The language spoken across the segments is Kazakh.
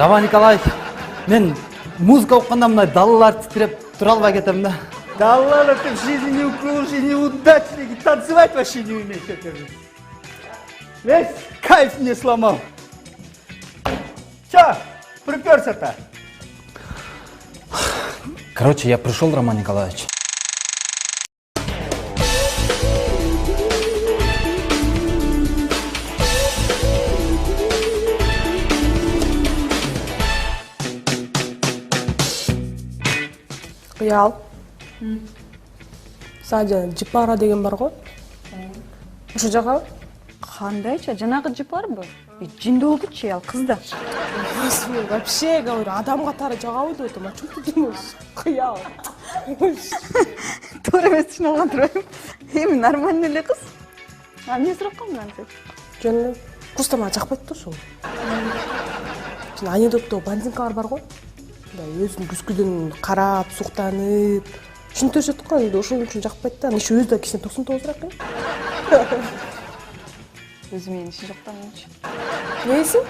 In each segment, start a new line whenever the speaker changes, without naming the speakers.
Роман Николаевич, мен музыка оққанда мына далалар титреп тұра албай кетем да.
Даллар, ты в жизни не укружи, неудачники, танцевать вообще не умеешь. Весь кайф мне сломал. Чё, приперся-то?
Короче, я пришел, Роман Николаевич.
Кыял. Садя, Джипара деген бар ғой. Ошо жака?
Кандайча, жанагы жыпарбы? Жиндоолгучу ал кызда.
Вообще, говорю, адам катары жагабы деп атам. Чоң түдүмөз. Кыял.
Туура эмес түшүнүп алган турбайбы? Эми нормальный эле кыз. А эмне сурап калдың антип?
Жөн эле. Куз да мага жакпайт да ошол. Жана анекдотто бандинкалар бар ғой. Өзүн күзгүдөн карап, суктанып, түшүнтүрүшөт го, эми ошол үчүн жакпайт да. Иши өзү да кичине 99 экен.
Өзү менин иши жоктамынчу.
Нейсиң?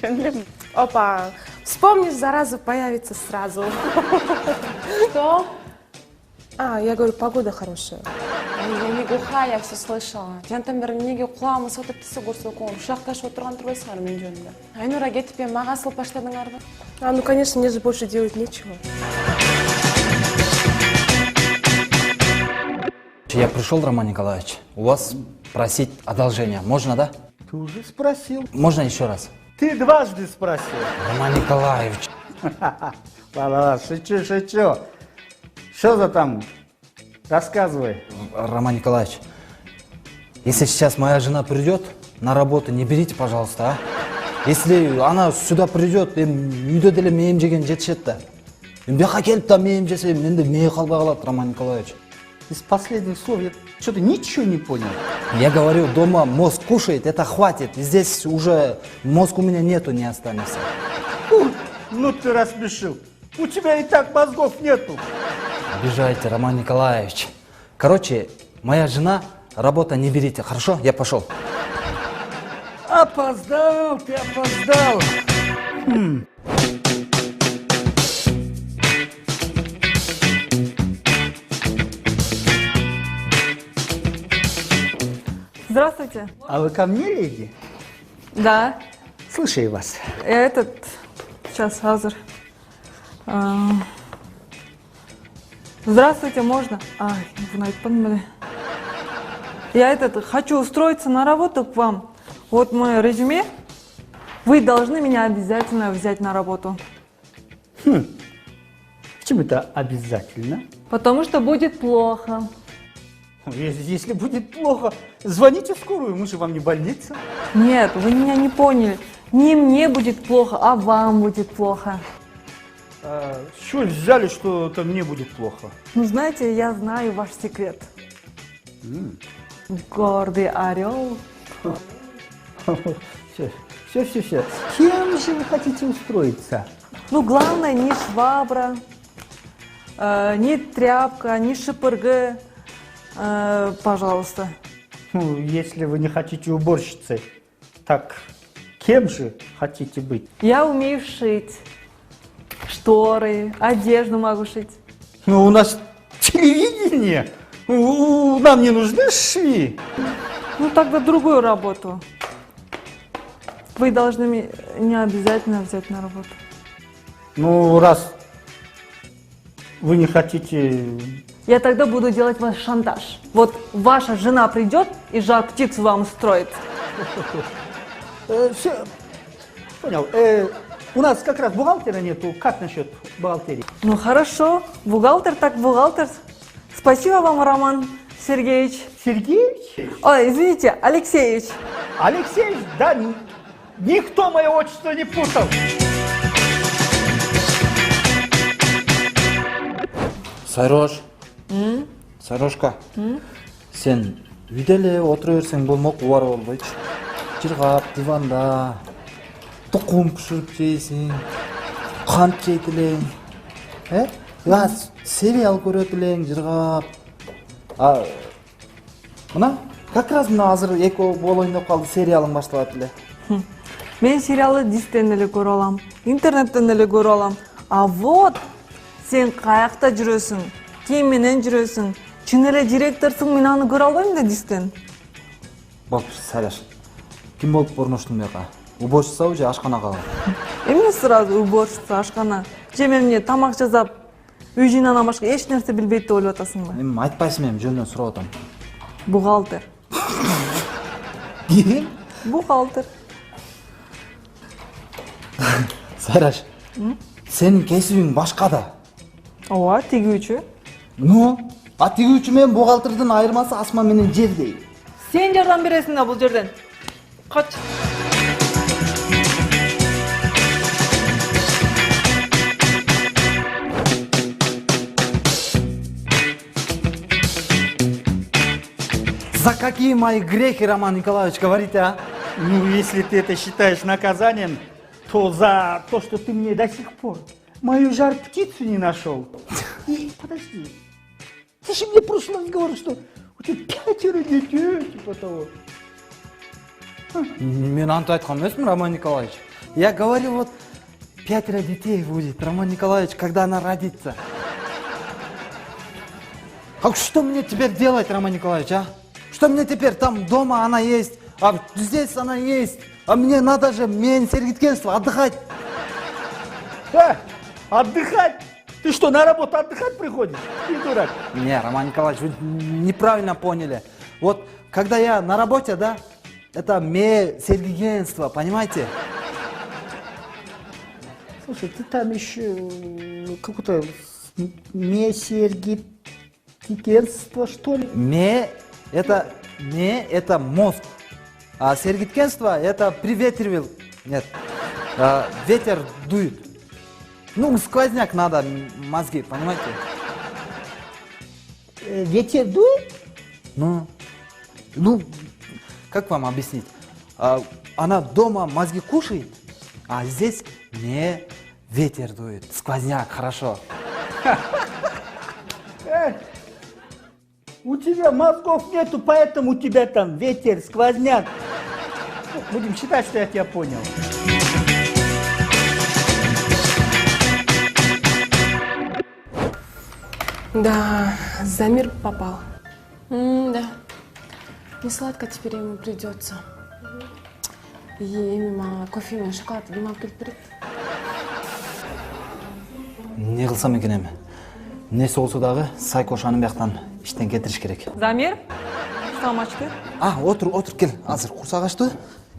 Жөн эле.
Опа, вспомнишь, зараза появится сразу.
Что?
Я говорю, погода хорошая.
Я не глухая, я все слышала. Жантан бери неге кулагыма сотуп тесе көрсө коңур шакташып отурган турбайсыңар мен жөнүндө. Айнура кетип эми мага асылып баштадыңарбы?
Ну конечно, мне же больше делать нечего.
Я пришел, Роман Николаевич. У вас просить одолжение. Можно, да?
Ты уже спросил.
Можно еще раз?
Ты дважды спросил.
Роман Николаевич.
Ладно, шучу. Что за там? Рассказывай.
Роман Николаевич, если сейчас моя жена придет на работу, не берите, пожалуйста, а? Если она сюда придет, үйдө деле мээм жеген жетишет да. Бияка келип да мээм жесе, менде мээ калбай калат, Роман Николаевич.
Из последних слов я что-то ничего не понял.
Я говорю, дома мозг кушает, это хватит. Здесь уже мозг у меня нету, не останется.
Ну ты рассмешил. У тебя и так мозгов нету.
Обижаете, Роман Николаевич. Короче, моя жена, работа не берите, хорошо? Я пошел.
Опоздал, ты опоздал.
Здравствуйте.
А вы ко мне, леди?
Да.
Слушаю вас.
Я сейчас, Азер. Здравствуйте, можно? Я хочу устроиться на работу к вам. Вот мое резюме. Вы должны меня обязательно взять на работу.
Почему это обязательно?
Потому что будет плохо.
Если будет плохо, звоните в скорую, мы же вам не больница.
Нет, вы меня не поняли. Не мне будет плохо, а вам будет плохо.
С чего взяли, что это мне будет плохо?
Ну, знаете, я знаю ваш секрет. Гордый орел.
Все. Кем же вы хотите устроиться?
Ну, главное, не швабра, не тряпка, не ШПРГ, пожалуйста.
Ну, если вы не хотите уборщицей, так кем же хотите быть?
Я умею шить. Шторы, одежду могу шить.
Ну, у нас телевидение. Нам не нужны швеи.
Ну, тогда другую работу. Вы должны меня обязательно взять на работу.
Ну, раз вы не хотите...
Я тогда буду делать ваш шантаж. Вот ваша жена придет и жар птицу вам устроит.
Все, понял. У нас как раз бухгалтера нету. Как насчет бухгалтерии?
Ну, хорошо. Бухгалтер так бухгалтер. Спасибо вам, Роман Сергеевич.
Сергеевич?
Ой, извините, Алексеевич.
Алексеевич, да, никто мое отчество не путал.
Сайрош. Сайрошка. Сен үйдө эле отура берсең болмок, убара болбойчу. Жыргап, диванда, тукум пышырып жейсиң, кант жейт элең. Сериал көрөт элең, жыргап. Мына, как раз мына азыр экөө бол ойноп калды, сериалың башталат эле.
Мен сериалды дистен эле көрүп алам, интернеттен эле көрүп алам. А вот сен каякта жүрөсүң, ким менен жүрөсүң, чын эле директорсуң, мен аны көрө албайм да дистен.
Болуп, Сараш. Ким болуп орноштуң буяка? Уборщицабы же ашканага?
Эмне сразу уборщица, ашкана? Же мен эмне тамак жасап, үй жыйнаандан башка эч нерсе билбейт деп ойлоп атасыңбы?
Эми айтпайсың эми жөндөн сурап атам.
Бухгалтер.
Ким?
Бухгалтер.
Сараш. Сенин кесибиң башка да.
Ооба, тигүүчү.
Ну, а тигүүчү менен бухгалтердин айырмасы асман менен жердей.
Сен жардам бересиң да бул жерден. Кач.
За какие мои грехи, Роман Николаевич, говорите, а?
Ну, если ты это считаешь наказанием, то за то, что ты мне до сих пор мою жар-птицу не нашел. И подожди, ты же мне в прошлый раз говорил, что у тебя 5 детей, типа того.
Мен анту айткан эмесмин, Роман Николаевич. Я говорил, вот 5 детей будет, Роман Николаевич, когда она родится. А что мне теперь делать, Роман Николаевич, а? Что мне теперь там дома она есть, а здесь она есть, а мне надо же, мне Сергиткенство, отдыхать.
Отдыхать? Ты что, на работу отдыхать приходишь? Ты дурак.
Не, Роман Николаевич, вы неправильно поняли. Вот, когда я на работе, да, это Сергиткенство, понимаете?
Слушай, ты там еще какое-то Сергиткенство, что ли?
Это мозг. А Сергиткенство это приветривал. Нет. Ветер дует. Ну, сквозняк надо, мозги, понимаете?
Ветер дует?
Ну, как вам объяснить? Она дома мозги кушает, а здесь не ветер дует. Сквозняк, хорошо.
У тебя мозгов нету, поэтому у тебя там ветер, сквозняк. Будем считать, что я тебя понял.
Да, Замир попал.
Да. Не сладко теперь ему придется. И мама кофе мен шоколад демалып келип берет.
Не кылсам экен эми? Несі болса дағы Сайкошаны бияқтан іштен кетіріш керек.
Замир, саламатчы.
Отыр, кел. Азыр курсак ачты.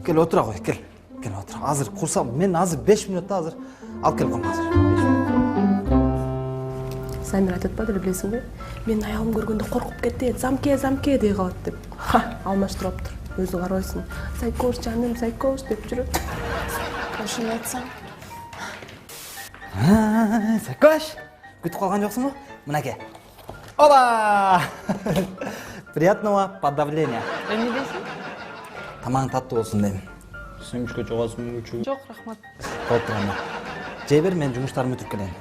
Кел отура кой, кел. Кел отур. Азыр курсак, мен азыр 5 минутта азыр. Ал кел ком азыр.
Замир айтат ба, билесиң бе? Мен аялым көргөндө коркуп кетти, замке дей калат деп. Алмаштырып тур. Өзү карабайсың. Сайкош жаным, сайкош деп жүрөт.
Ошону айтсаң.
Сайкош! Күтіп қалған жоқсың ба? Мынаке. Оба! Приятного подавления.
Эмне дейсиң?
Тамаң татты болсын дейм.
Сумочка жоғасың мүчі.
Жок, рахмат.
Болып тұрғанда. Жей бер, мен жұмыштарымы өтіп келейін.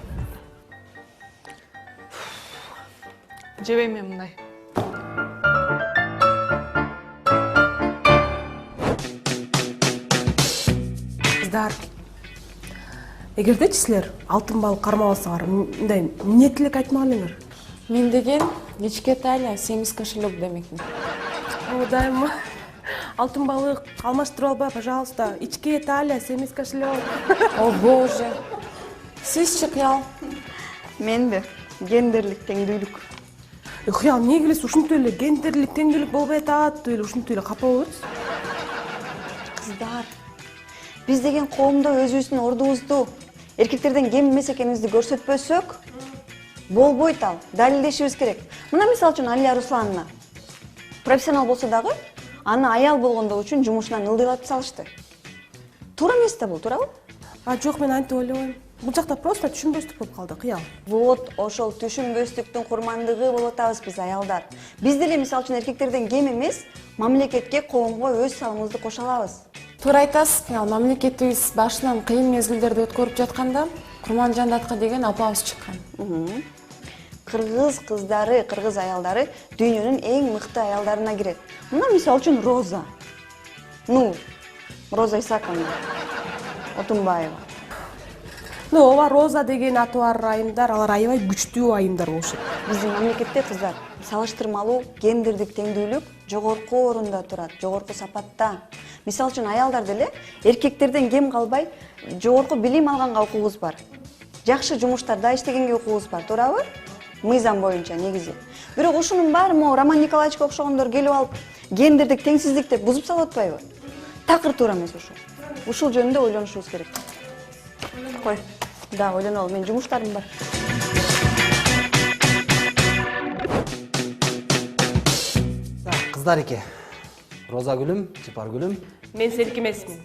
Жебейм мен мындай.
Кыздар, эгерде силер алтын балык кармабасаңар, мындай эмнетилек айтмагылыңар.
Мен деген кечке Талия 7 кошелек демекмин.
Дайыма. Алтын балык алмаштырып албай, пожалуйста. Ички Талия 7 кошелек.
О боже. Сизчи кыял.
Менде гендерлик теңдүүлүк.
Кыял, эмне келесиз? Ушунтип эле гендерлик теңдүүлүк болбой атат, эле ушунтип эле капа болобуз.
Кыздар, биз деген коомдо өзүбүздүн ордубузду эркектерден кем эмес экенибизди көрсөтпөсөк, болбойт ал. Далилдешибиз керек. Мына мисалы үчүн Алия Руслановна профессионал болсо дагы, аны аял болгондугу үчүн жумушунан ылдыйлатып салышты. Туура эмес да бул, туурабы?
Жок, мен антип ойлобойм. Бул жакта просто түшүнбөстүк болуп калды, кыял.
Вот, ошол түшүнбөстүктүн курмандыгы болуп атабыз биз аялдар. Биз деле мисалы үчүн эркектерден кем эмес, мамлекетке, коомго өз салымыбызды кошо алабыз.
Туура айтасыз, кыял. Мамлекетибиз башынан кыйын мезгилдерди өткөрүп жатканда, Курманжандатка деген апабыз чыккан.
Кыргыз кыздары, кыргыз аялдары дүйнөнүн эң мыкты аялдарына кирет. Мына мисалы үчүн Роза, Нур, Роза Исаковна Отунбаева.
Ну, ооба Роза деген аты бар айымдар, алар аябай күчтүү айымдар болушат.
Биздин мамлекетте кыздар салыштырмалуу гендердик теңдүүлүк жогорку орунда турат, жогорку сапатта. Мисалы үчүн аялдар деле эркектерден кем калбай жогорку билим алганга укугубуз бар. Жакшы жумуштарда иштегенге укугубуз бар, туурабы? Мыйзам боюнча негизи. Бирок ушунун баары могу Роман Николаевичке окшогондор келип алып гендердик теңсиздик деп бузуп салып атпайбы? Такыр туура эмес ушул. Ушул жөнүндө ойлонушубуз керек. Кой, да, ойлонолу, менин жумуштарым бар.
Кыздар эке. Роза гүлүм, жыпар гүлүм.
Мен сеники эмесмин.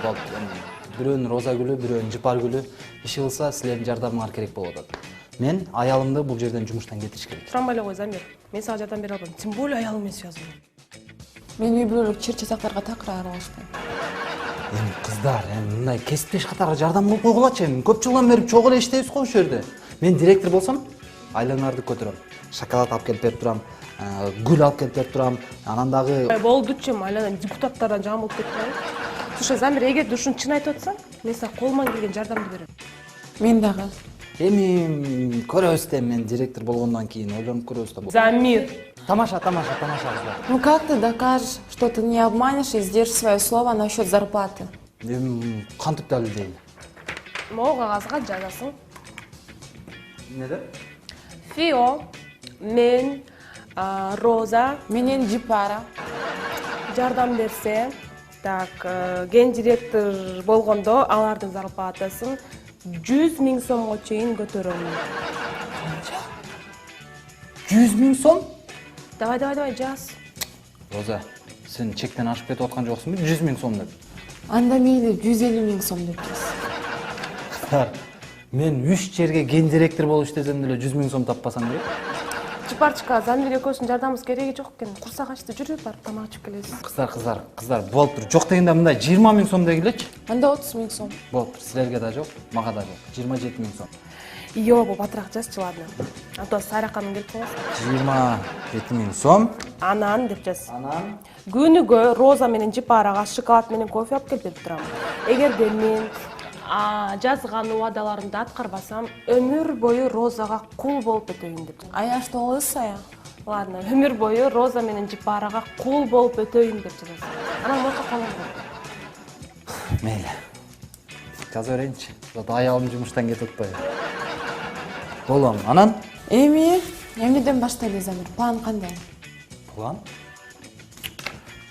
Болуп, бирөөнүн роза гүлү, бирөөнүн жыпар гүлү. Иши кылса силердин жардамыңар керек болуп атат. Мен аялымды бул жерден жумуштан кетириш керек.
Турамай эле кой, Замир. Мен сага жардам бере албайм. Тем более аялым менен связан.
Мен үй бүлөлүк чыр чатактарга такыр аралашпайм.
Эми кыздар, мындай кесиптеш катары жардам кылып койгулачы. Көп жылдан бери чогуу эле иштейбиз го ушул жерде. Мен директор болсом, айлаңарды көтөрөм. Шоколад алып келип берип турам, гүл алып келип берип турам. Анан дагы
Болдучу, айладан депутаттардан жаман болуп кетти. Слушай, Замир, эгерде ушуну чын айтып атсаң, мен сага колуман келген жардамды берем.
Мен дагы.
эми көрөбүз да, мен директор болгондон кийин ойлонуп көрөбүз да.
Замир.
Тамаша кыздар.
Ну как ты докажешь, что ты не обманешь и сдержишь свое слово насчет зарплаты?
Эми кантип далилдейм?
Могу кагазга жазасың.
Эмне?
Фио, мен, Роза
Менен Жипара.
жардам берсе, так, ген директор болгондо алардын зарплатасын 100 000 сомго чейин көтөрөм.
100 000 сом?
Давай, жаз.
Роза, сен чектен ашып кетип аткан жоксуңбу? 100 000 сом деп.
Анда мейли 150 000 сом деп кез.
Кыздар, мен 3 жерге ген директор болуп иштесем деле 100 000 сом таппасам керек.
Жыпарчыка, Замир экөөсүнүн жардамыбыз кереги жок экен. Курсак ачты, жүрүп барып тамак ичип келесиз.
Кыздар, болуптур. Жок дегенде мындай 20 000 сом дегилечи.
Анда 30 000 сом.
Болуптур. Силерге да жок, мага да жок. 27 000 сом.
Йо, батыраак жазчы, ладно. Антон Сайраканын келип каласың.
27 000 сом.
Анан деп жаз.
Анан
Күнүгө Роза менен Жипарага шоколад менен кофе алып келип берип турам. Эгерде мен жазган убадаларымды аткарбасам, өмүр бою Розага кул болуп өтөйүн деп.
А я что, лысая?
Ладно, өмүр бою Роза менен Жипарага кул болуп өтөйүн деп жазасың. Анан мойка колуң бар.
мейли. Жаза берейинчи. Зато аялым жумуштан кетип атпайбы. Болом. Анан
Эмнеден баштайлы, Замир? План кандай?
план.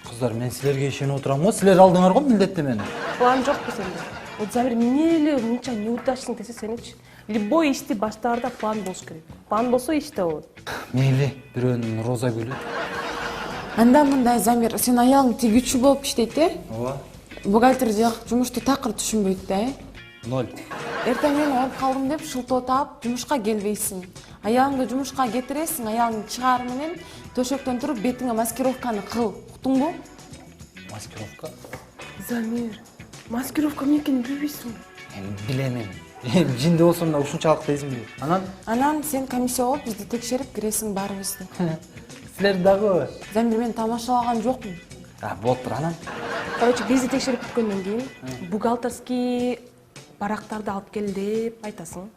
Кыздар, мен силерге ишенип отурам го. Силер алдыңар го милдетти мени.
План жокпу сенде? Вот Замир, эмне эле мынча неудачный десе сеничи? Любой ишти баштаарда план болуш керек. План болсо иш да болот.
Мейли, бирөөнүн роза гүлү.
Анда мындай, Замир, сен аялың тигүүчү болуп иштейт,
Ооба.
Бухгалтер жак жумушту такыр түшүнбөйт да,
0.
Эртең мен ооруп калдым деп шылтоо таап жумушка келбейсиң. Аялыңды жумушка кетиресиң, аялың чыгаар менен төшөктөн туруп бетиңе маскировканы кыл. Уктуңбу?
Маскировка?
Замир, маскировка эмне экенин билбейсиңби?
Билем. Жинде болсом да ушунчалык дейсиңби?
Анан сен комиссия болуп бизди текшерип киресиң баарыбызды.
Силер дагы?
Замир, мен тамашалаган жокмун.
Болуптур анан.
Короче, бизди текшерип бүткөндөн кийин бухгалтерский барактарды алып кел деп айтасың.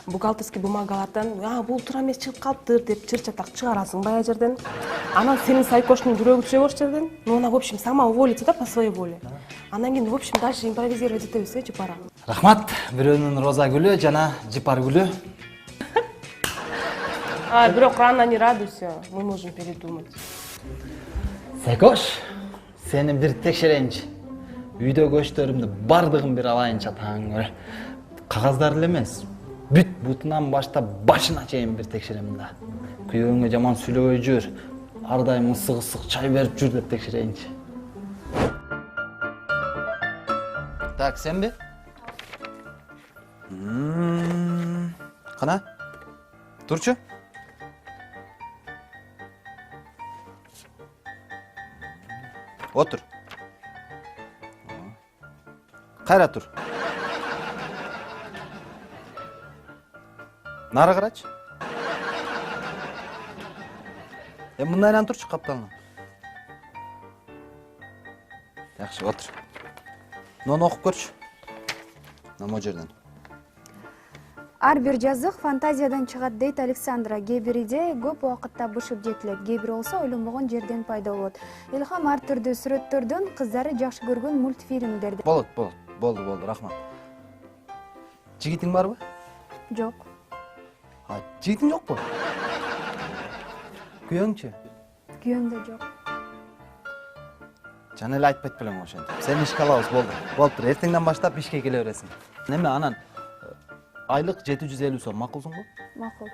Бухгалтерский бумагалардан, бул туура эмес чыгып калыптыр деп чыр-чатак чыгарасың бая жерден. Анан сенин сайкоштун жүрөгү түшө ошол жерден. Ну, она в общем сама уволится да по своей воле. Анан кийин в общем дальше импровизировать этебиз, Жипара.
Рахмат. Бирөөнүн роза гүлү жана жыпар гүлү.
Бирок рано не радуйся, мы можем передумать.
Сайкош, сени бир текшерейинчи. Үйдө көчтөрүмдү бардыгын бир алайынча таң. Кагаздар эле эмес. Бүт бутунан баштап башына чейин бир текшерем да. Күйөөңө жаман сүйлөбөй жүр. Ар дайым ысык чай берип жүр деп текшерейинчи. Так, сенби? Кана? Турчу? Отур. Кайра тур. Нары карачы. Мындайдан турчу капталына. Жакшы, отур. Муну окуп көрчү. Мына жерден.
Ар бир жазык фантазиядан чыгат дейт Александра. Кээ бир идея көп убакытта бышып жетилет, кээ бир болсо ойлонбогон жерден пайда болот. Илхам ар түрдүү сүрөттөрдөн кыздары жакшы көргөн мультфильмдерди.
Болду, рахмат. Жигитиң барбы?
Жок.
Жигитиң жокпу? Күйөөңчү?
Күйөөм да жок.
Жана эле айтпайт белем ошентип. Сени ишке алабыз, болду. Болуптур, эртеңден баштап ишке келе бересиң. Неме анан айлык 750 сом макулсуңбу?
Макул.